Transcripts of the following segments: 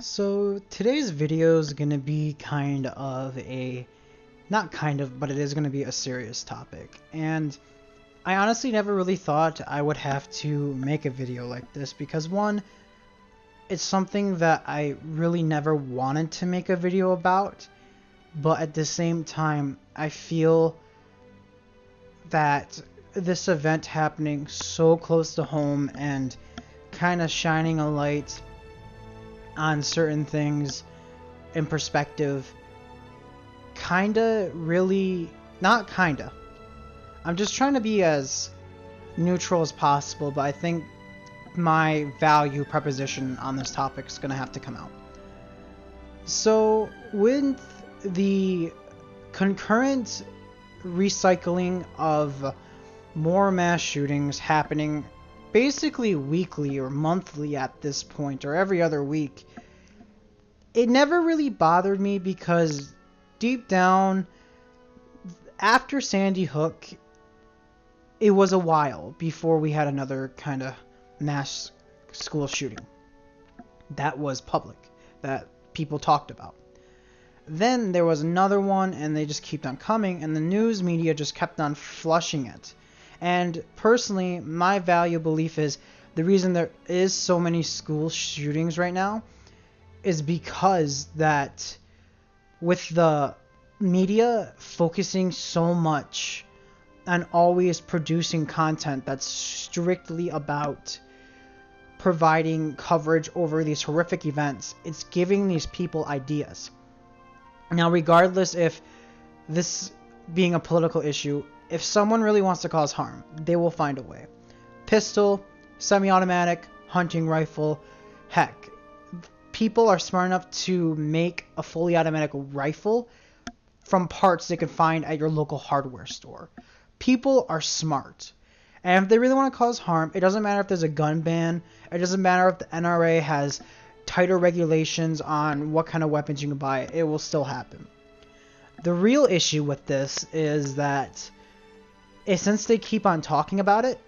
So today's video is going to be but it is going to be a serious topic. And I honestly never really thought I would have to make a video like this because one, it's something that I really never wanted to make a video about, but at the same time, I feel that this event happening so close to home and kind of shining a light on certain things in perspective I'm just trying to be as neutral as possible, but I think my value proposition on this topic is going to have to come out. So with the concurrent recycling of more mass shootings happening basically weekly or monthly at this point, or every other week, it never really bothered me because deep down, after Sandy Hook, it was a while before we had another kind of mass school shooting that was public, that people talked about. Then there was another one, and they just kept on coming, and the news media just kept on flushing it. And personally, my value belief is the reason there is so many school shootings right now is because that with the media focusing so much on always producing content that's strictly about providing coverage over these horrific events, it's giving these people ideas. Now, regardless if this being a political issue, if someone really wants to cause harm, they will find a way. Pistol, semi-automatic, hunting rifle, heck, people are smart enough to make a fully automatic rifle from parts they can find at your local hardware store. People are smart. And if they really want to cause harm, it doesn't matter if there's a gun ban, it doesn't matter if the NRA has tighter regulations on what kind of weapons you can buy, it will still happen. The real issue with this is that since they keep on talking about it,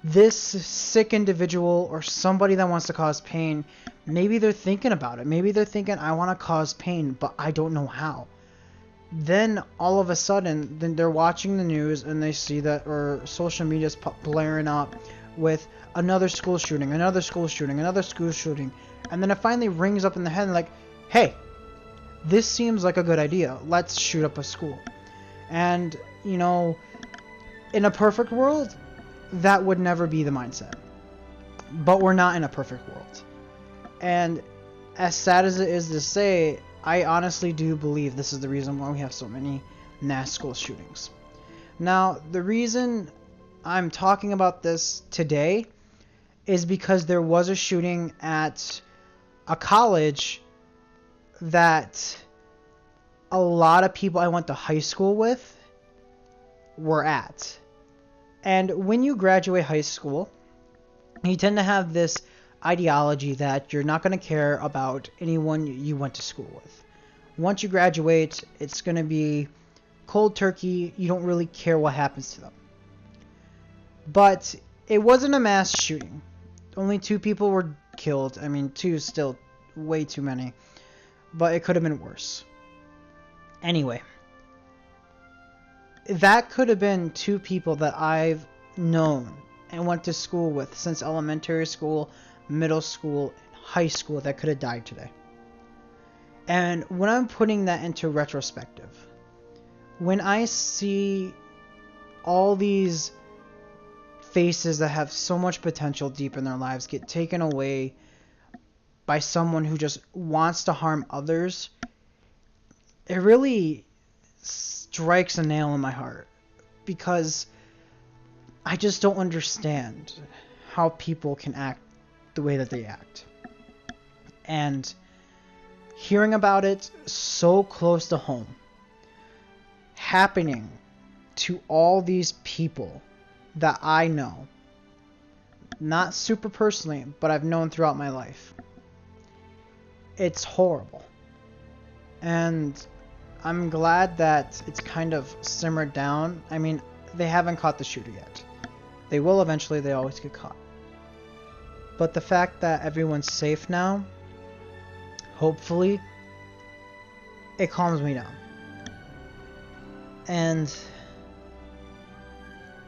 this sick individual or somebody that wants to cause pain, maybe they're thinking about it. Maybe they're thinking, I want to cause pain, but I don't know how. Then all of a sudden, then they're watching the news and they see that, or social media's blaring up with another school shooting, another school shooting, another school shooting. And then it finally rings up in the head and like, hey, this seems like a good idea. Let's shoot up a school. And, you know, in a perfect world, that would never be the mindset. But we're not in a perfect world. And as sad as it is to say, I honestly do believe this is the reason why we have so many mass school shootings. Now, the reason I'm talking about this today is because there was a shooting at a college that a lot of people I went to high school with were at. And when you graduate high school, you tend to have this ideology that you're not going to care about anyone you went to school with. Once you graduate, it's going to be cold turkey. You don't really care what happens to them. But it wasn't a mass shooting. Only 2 people were killed. I mean, 2 is still way too many. But it could have been worse. Anyway, that could have been 2 people that I've known and went to school with since elementary school, middle school, and high school that could have died today. And when I'm putting that into retrospective, when I see all these faces that have so much potential deep in their lives get taken away by someone who just wants to harm others, it really strikes a nail in my heart, because I just don't understand how people can act the way that they act. And hearing about it so close to home, happening to all these people that I know, not super personally, but I've known throughout my life, it's horrible. And I'm glad that it's kind of simmered down. I mean, they haven't caught the shooter yet. They will eventually, they always get caught. But the fact that everyone's safe now, hopefully, it calms me down. And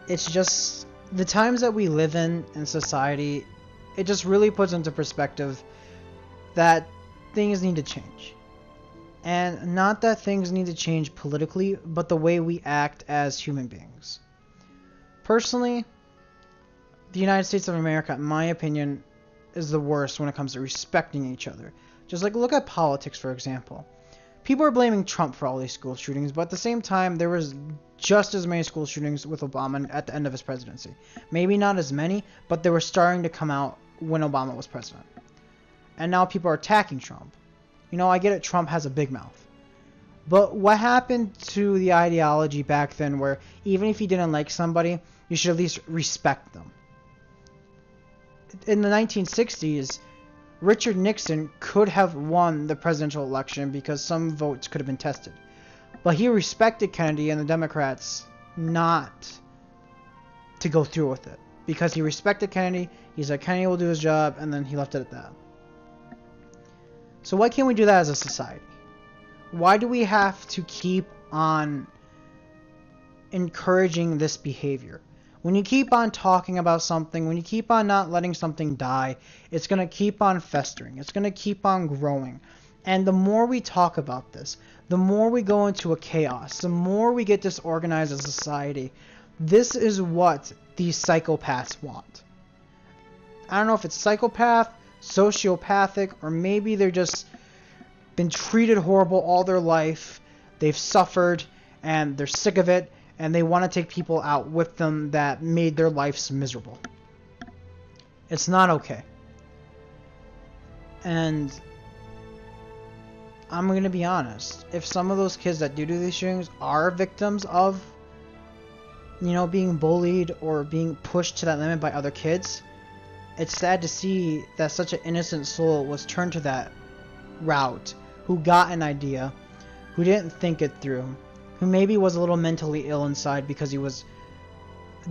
it's just the times that we live in society, it just really puts into perspective that things need to change. And not that things need to change politically, but the way we act as human beings. Personally, the United States of America, in my opinion, is the worst when it comes to respecting each other. Just like look at politics, for example. People are blaming Trump for all these school shootings, but at the same time, there was just as many school shootings with Obama at the end of his presidency. Maybe not as many, but they were starting to come out when Obama was president. And now people are attacking Trump. You know, I get it, Trump has a big mouth. But what happened to the ideology back then where even if you didn't like somebody, you should at least respect them? In the 1960s, Richard Nixon could have won the presidential election because some votes could have been tested. But he respected Kennedy and the Democrats not to go through with it. Because he respected Kennedy, he said Kennedy will do his job, and then he left it at that. So why can't we do that as a society? Why do we have to keep on encouraging this behavior? When you keep on talking about something, when you keep on not letting something die, it's going to keep on festering. It's going to keep on growing. And the more we talk about this, the more we go into a chaos, the more we get disorganized as a society. This is what these psychopaths want. I don't know if it's psychopath, sociopathic, or maybe they're just been treated horrible all their life. They've suffered and they're sick of it, and they want to take people out with them that made their lives miserable. It's not okay. And I'm going to be honest. If some of those kids that do these shootings are victims of, you know, being bullied or being pushed to that limit by other kids, it's sad to see that such an innocent soul was turned to that route, who got an idea, who didn't think it through, who maybe was a little mentally ill inside because he was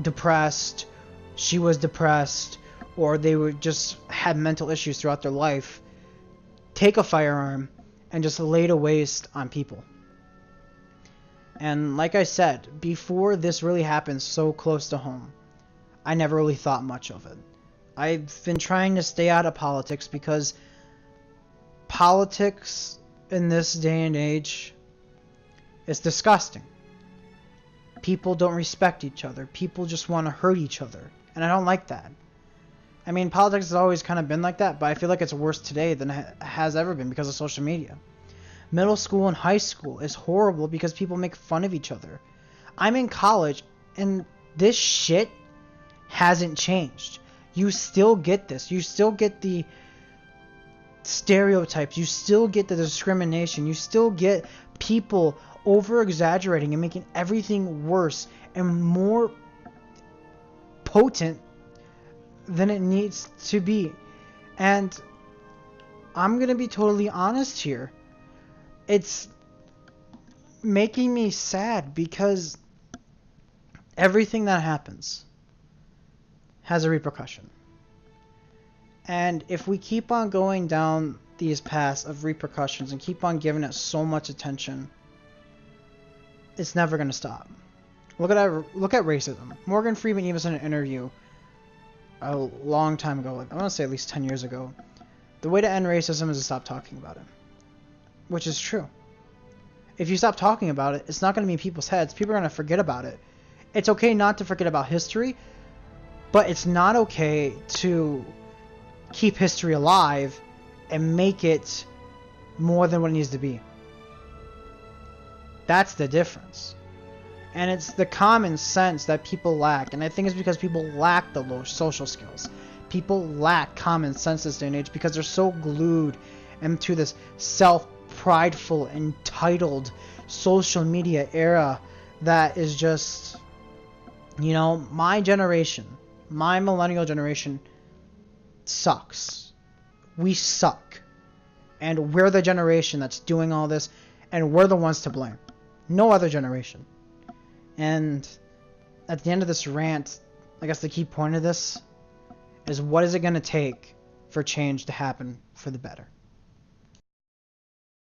depressed, she was depressed, or they were just had mental issues throughout their life, take a firearm and just lay to waste on people. And like I said, before this really happened so close to home, I never really thought much of it. I've been trying to stay out of politics because politics in this day and age is disgusting. People don't respect each other. People just want to hurt each other. And I don't like that. I mean, politics has always kind of been like that, but I feel like it's worse today than it has ever been because of social media. Middle school and high school is horrible because people make fun of each other. I'm in college, and this shit hasn't changed. You still get this. You still get the stereotypes. You still get the discrimination. You still get people over-exaggerating and making everything worse and more potent than it needs to be. And I'm going to be totally honest here. It's making me sad because everything that happens has a repercussion. And if we keep on going down these paths of repercussions and keep on giving it so much attention, it's never going to stop. Look at racism. Morgan Freeman even said in an interview a long time ago, like I want to say at least 10 years ago, the way to end racism is to stop talking about it. Which is true. If you stop talking about it, it's not going to be in people's heads. People are going to forget about it. It's okay not to forget about history, but it's not okay to keep history alive and make it more than what it needs to be. That's the difference. And it's the common sense that people lack. And I think it's because people lack the low social skills. People lack common sense this day and age because they're so glued into this self-prideful, entitled social media era that is just, you know, my generation, my millennial generation sucks. We suck. And we're the generation that's doing all this, and we're the ones to blame. No other generation. And at the end of this rant, I guess the key point of this is, what is it going to take for change to happen for the better?